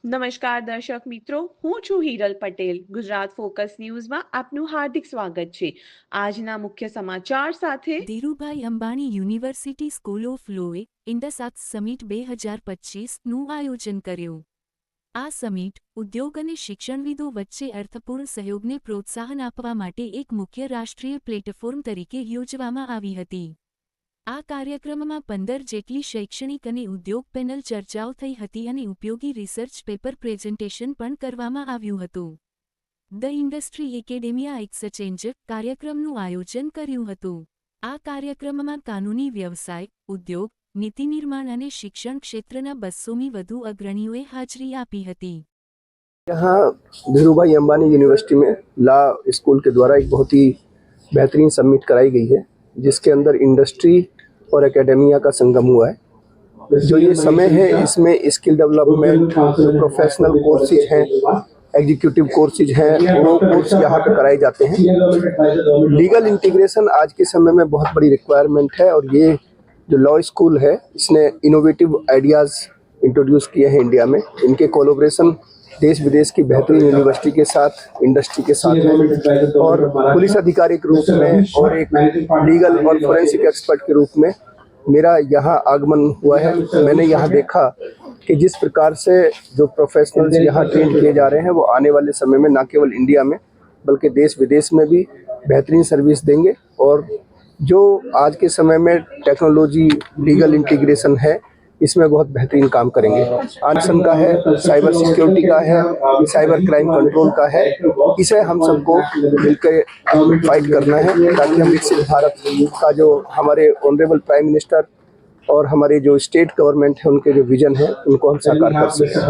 નમસ્કાર દર્શક મિત્રો, હું છું હિરલ પટેલ. ગુજરાત ફોકસ ન્યૂઝમાં આપનું હાર્દિક સ્વાગત છે. આજના મુખ્ય સમાચાર સાથે Dhirubhai Ambani University School of લોએ ઇન્ડસાટ સમિટ 2025નું આયોજન કર્યું. આ સમિટ ઉદ્યોગ અને શિક્ષણવિદો વચ્ચે અર્થપૂર્ણ સહયોગને પ્રોત્સાહન આપવા માટે એક મુખ્ય રાષ્ટ્રીય પ્લેટફોર્મ તરીકે યોજવામાં આવી હતી. આ કાર્યક્રમમાં 15 જેટલી શૈક્ષણિક અને ઉદ્યોગ પેનલ ચર્ચાઓ થઈ હતી અને ઉપયોગી રિસર્ચ પેપર પ્રેઝન્ટેશન પણ કરવામાં આવ્યું હતું. ધ ઇન્ડસ્ટ્રી એકેડેમિયા એક્સચેન્જ કાર્યક્રમનું આયોજન કર્યું હતું. આ કાર્યક્રમમાં કાનૂની વ્યવસાય, ઉદ્યોગ, નીતિ નિર્માણ અને શિક્ષણ ક્ષેત્રના 200મી વધુ અગ્રણીઓએ હાજરી આપી હતી. यहाँ धीरूभाई अंबानी यूनिवर्सिटी में लॉ स्कूल के द्वारा एक बहुत ही बेहतरीन समिट कराई गई है, जिसके अंदर इंडस्ट्री और एकेडेमिया का संगम हुआ है. जो ये समय है, इसमें स्किल डेवलपमेंट, प्रोफेशनल कोर्सेज हैं, एग्जीक्यूटिव कोर्सेज हैं, वो कोर्स यहाँ पे कराए जाते हैं. लीगल इंटीग्रेशन आज के समय में बहुत बड़ी रिक्वायरमेंट है और ये जो लॉ स्कूल है, इसने इनोवेटिव आइडियाज़ इंट्रोड्यूस किए हैं इंडिया में. इनके कोलैबोरेशन देश विदेश की बेहतरीन यूनिवर्सिटी के साथ, इंडस्ट्री के साथ है और पुलिस अधिकारी के रूप में और एक लीगल और फोरेंसिक एक्सपर्ट के रूप में मेरा यहाँ आगमन हुआ है. मैंने यहाँ देखा कि जिस प्रकार से जो प्रोफेशनल्स यहाँ ट्रेन किए जा रहे हैं, वो आने वाले समय में न केवल इंडिया में बल्कि देश विदेश में भी बेहतरीन सर्विस देंगे. और जो आज के समय में टेक्नोलॉजी, लीगल इंटीग्रेशन है, इसमें बहुत बेहतरीन काम करेंगे. आनसन का है, साइबर सिक्योरिटी का है, साइबर क्राइम कंट्रोल का है. इसे हम सबको मिलकर फाइट करना है ताकि हम विकसित भारत का जो हमारे ऑनरेबल प्राइम मिनिस्टर और हमारे जो स्टेट गवर्नमेंट है, उनके जो विजन है, उनको हम साकार कर सकें.